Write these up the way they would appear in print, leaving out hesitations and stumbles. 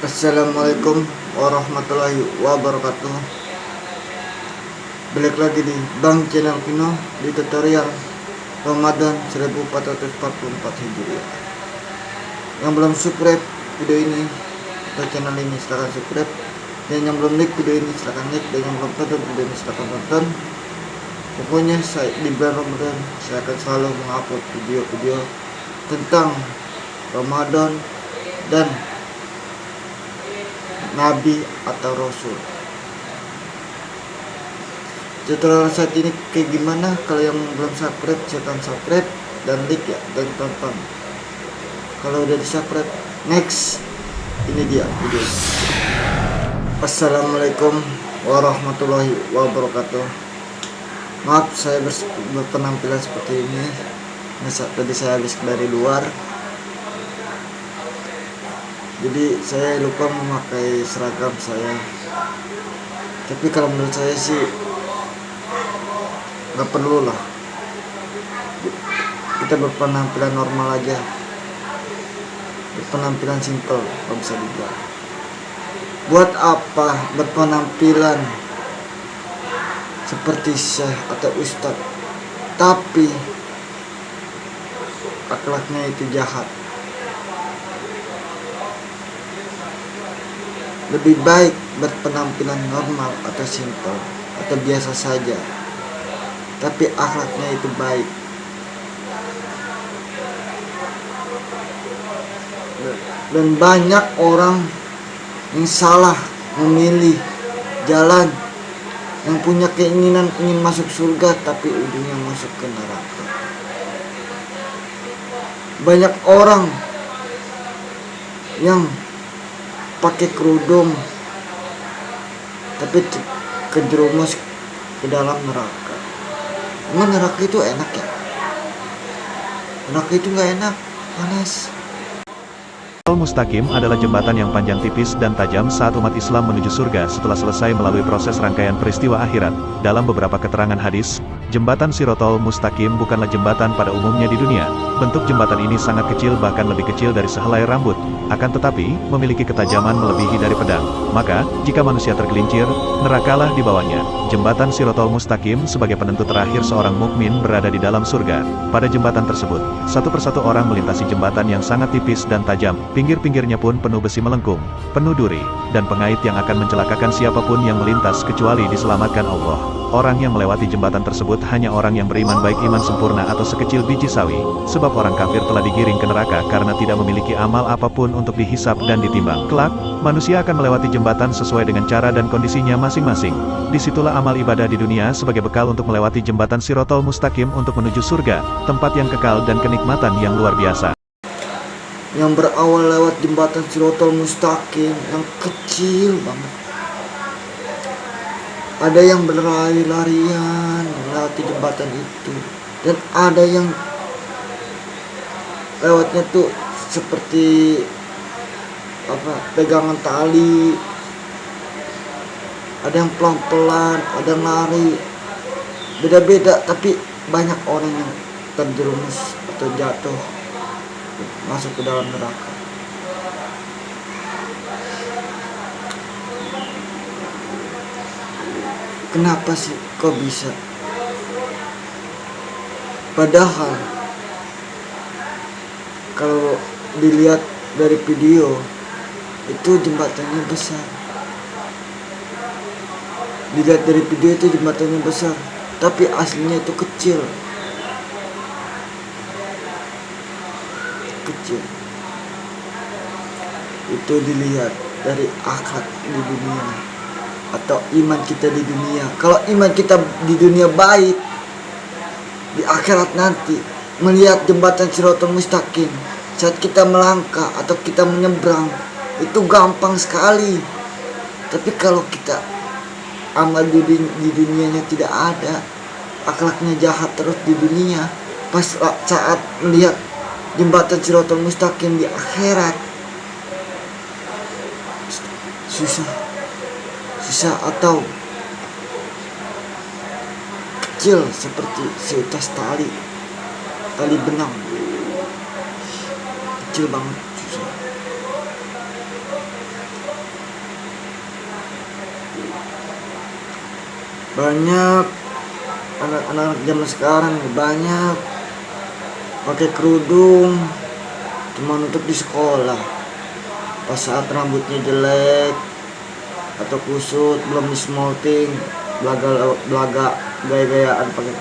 Assalamualaikum warahmatullahi wabarakatuh. Balik lagi di Bang Channel Pino di tutorial Ramadan 1444 Hijriah. Yang belum subscribe video ini atau channel ini silahkan subscribe, dan yang belum like video ini silahkan like, dan yang belum tonton video ini silahkan tonton. Pokoknya di bulan Ramadan saya akan selalu mengupload video-video tentang Ramadan dan Nabi atau Rasul. Tutorial saat ini kayak gimana? Kalau yang belum subscribe silahkan subscribe dan like ya, dan tonton. Kalau udah di subscribe, next, ini dia video. Assalamualaikum warahmatullahi wabarakatuh. Maaf saya berpenampilan seperti ini. Tadi saya habis dari luar, jadi saya lupa memakai seragam saya. Tapi kalau menurut saya sih nggak perlu lah, kita berpenampilan normal aja, berpenampilan simple kalau bisa dibilang. Buat apa berpenampilan seperti syekh atau ustadz tapi akhlaknya itu jahat? Lebih baik berpenampilan normal atau simple atau biasa saja, tapi akhlaknya itu baik. Dan banyak orang yang salah memilih jalan, yang punya keinginan ingin masuk surga tapi ujungnya masuk ke neraka. Banyak orang yang pakai kerudung tapi kejerumus ke dalam neraka. Emang neraka itu enak ya? Neraka itu nggak enak, panas. Tol Mustaqim adalah jembatan yang panjang, tipis, dan tajam saat umat Islam menuju surga setelah selesai melalui proses rangkaian peristiwa akhirat. Dalam beberapa keterangan hadis, jembatan Sirotol Mustaqim bukanlah jembatan pada umumnya di dunia. Bentuk jembatan ini sangat kecil, bahkan lebih kecil dari sehelai rambut. Akan tetapi, memiliki ketajaman melebihi dari pedang. Maka, jika manusia tergelincir, nerakalah di bawahnya. Jembatan Sirotol Mustaqim sebagai penentu terakhir seorang mukmin berada di dalam surga. Pada jembatan tersebut, satu persatu orang melintasi jembatan yang sangat tipis dan tajam. Pinggir-pinggirnya pun penuh besi melengkung, penuh duri, dan pengait yang akan mencelakakan siapapun yang melintas kecuali diselamatkan Allah. Orang yang melewati jembatan tersebut hanya orang yang beriman, baik iman sempurna atau sekecil biji sawi, sebab orang kafir telah digiring ke neraka karena tidak memiliki amal apapun untuk dihisap dan ditimbang. Kelak, manusia akan melewati jembatan sesuai dengan cara dan kondisinya masing-masing. Disitulah amal ibadah di dunia sebagai bekal untuk melewati jembatan Sirotol Mustaqim untuk menuju surga, tempat yang kekal dan kenikmatan yang luar biasa. Yang berawal lewat jembatan Sirotol Mustaqim yang kecil banget. Ada yang berlari-larian melewati jembatan itu, dan ada yang lewatnya tuh seperti pegangan tali. Ada yang pelan-pelan, ada yang lari, beda-beda, tapi banyak orang yang terjerumus atau jatuh masuk ke dalam neraka. Kenapa sih kok bisa? Padahal kalau dilihat dari video itu jembatannya besar. Dilihat dari video itu jembatannya besar, tapi aslinya itu kecil. Kecil. Itu dilihat dari akhlak di dunia atau iman kita di dunia. Kalau iman kita di dunia baik, di akhirat nanti melihat jembatan Sirotol Mustaqim, saat kita melangkah atau kita menyeberang itu gampang sekali. Tapi kalau kita amal di dunianya tidak ada, akhlaknya jahat terus di dunia, pas saat melihat jembatan Sirotol Mustaqim di akhirat susah atau kecil seperti seutas tali benang, kecil banget, susah. Banyak anak-anak zaman sekarang banyak pakai kerudung cuma untuk di sekolah. Pas saat rambutnya jelek atau kusut, belum di smoothing, belaga gaya-gayaan pakai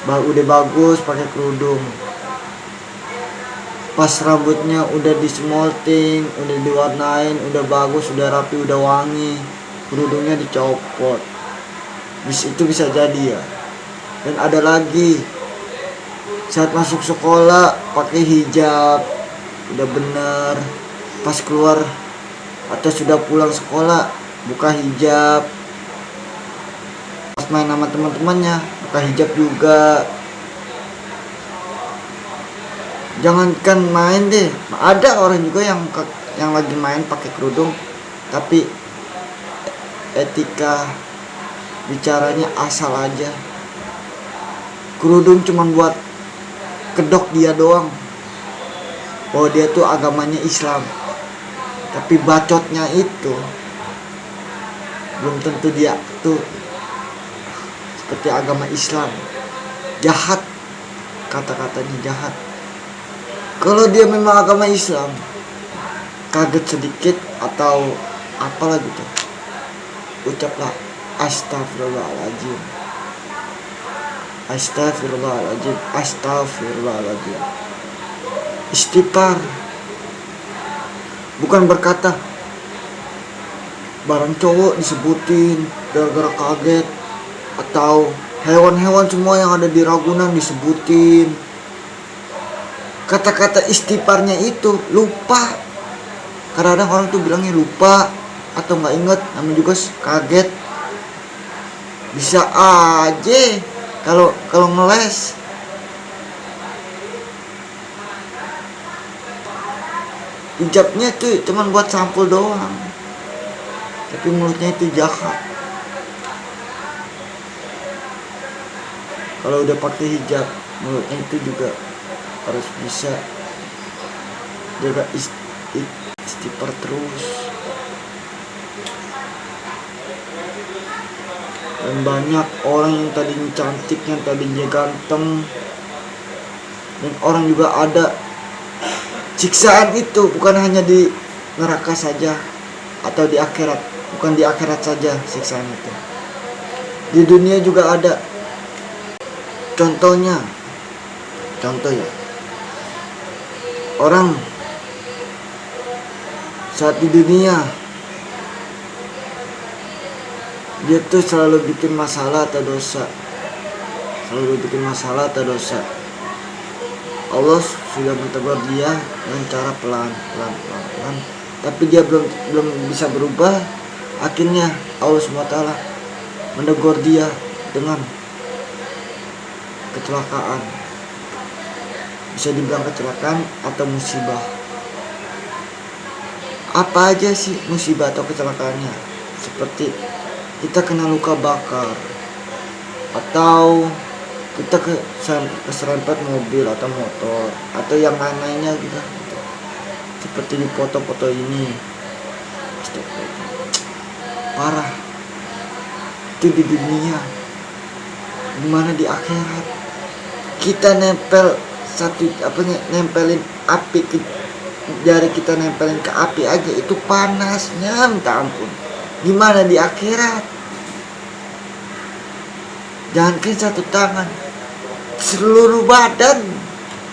udah bagus pakai kerudung. Pas rambutnya udah di smoothing, udah diwarnain, udah bagus, udah rapi, udah wangi, kerudungnya dicopot. Itu bisa jadi ya. Dan ada lagi saat masuk sekolah pakai hijab udah bener, pas keluar atau sudah pulang sekolah buka hijab, pas main sama teman-temannya buka hijab juga. Jangankan main deh, ada orang juga yang lagi main pakai kerudung tapi etika bicaranya asal aja. Kerudung cuman buat kedok dia doang bahwa dia tuh agamanya Islam, tapi bacotnya itu belum tentu dia tuh seperti agama Islam. Jahat, kata-katanya jahat. Kalau dia memang agama Islam, kaget sedikit atau apalah gitu, ucaplah astagfirullahaladzim, astagfirullahaladzim, astagfirullahaladzim. Istighfar, bukan berkata barang cowok disebutin gara-gara kaget, atau hewan-hewan semua yang ada di Ragunan disebutin. Kata-kata istighfarnya itu lupa. Kadang-kadang orang tuh bilangnya lupa atau nggak inget, namanya juga kaget. Bisa aja kalau ngeles. Hijabnya tuh cuman buat sampul doang, tapi mulutnya itu jahat. Kalau udah pakai hijab, mulutnya itu juga harus bisa jaga istighfar terus. Dan banyak orang yang tadinya cantik, yang tadinya ganteng, dan orang juga ada siksaan itu bukan hanya di neraka saja atau di akhirat, bukan di akhirat saja siksaan itu, di dunia juga ada. Contoh ya, orang saat di dunia dia tuh selalu bikin masalah atau dosa, Allah sudah menegur dia dengan cara pelan, tapi dia belum bisa berubah. Akhirnya Allah SWT menegur dia dengan kecelakaan. Bisa dibilang kecelakaan atau musibah. Apa aja sih musibah atau kecelakaannya? Seperti kita kena luka bakar, atau kita keserempet mobil atau motor, atau yang lain-lainnya gitu. Seperti di foto-foto ini. Parah. Itu di dunia. Gimana di akhirat? Kita nempelin api ke jari kita, nempelin ke api aja itu panasnya minta ampun. Gimana di akhirat? Jangankan satu tangan, seluruh badan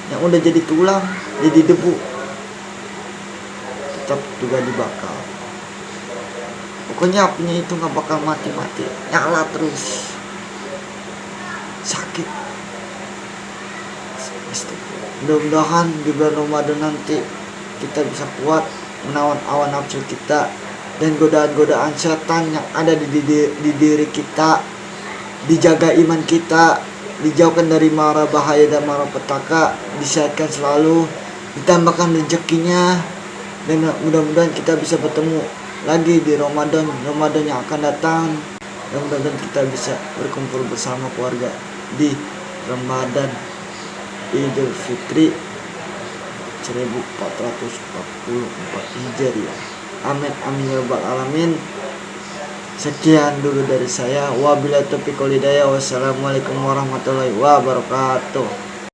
yang udah jadi tulang, jadi debu, tetap juga dibakar. Pokoknya apinya itu gak bakal mati-mati, nyala terus. Sakit. Mudah-mudahan di bulan Ramadan nanti kita bisa kuat menawan hawa nafsu kita dan godaan-godaan setan yang ada di diri kita. Dijaga iman kita, dijauhkan dari mara bahaya dan mara petaka, disehatkan selalu, ditambahkan rezekinya, dan mudah-mudahan kita bisa bertemu lagi di Ramadan yang akan datang. Dan mudah-mudahan kita bisa berkumpul bersama keluarga di Ramadan Idul Fitri 1444 Hijriah. Amin amin ya rabbal alamin. Sekian dulu dari saya. Wabillahi taufiq wal hidayah. Wassalamualaikum warahmatullahi wabarakatuh.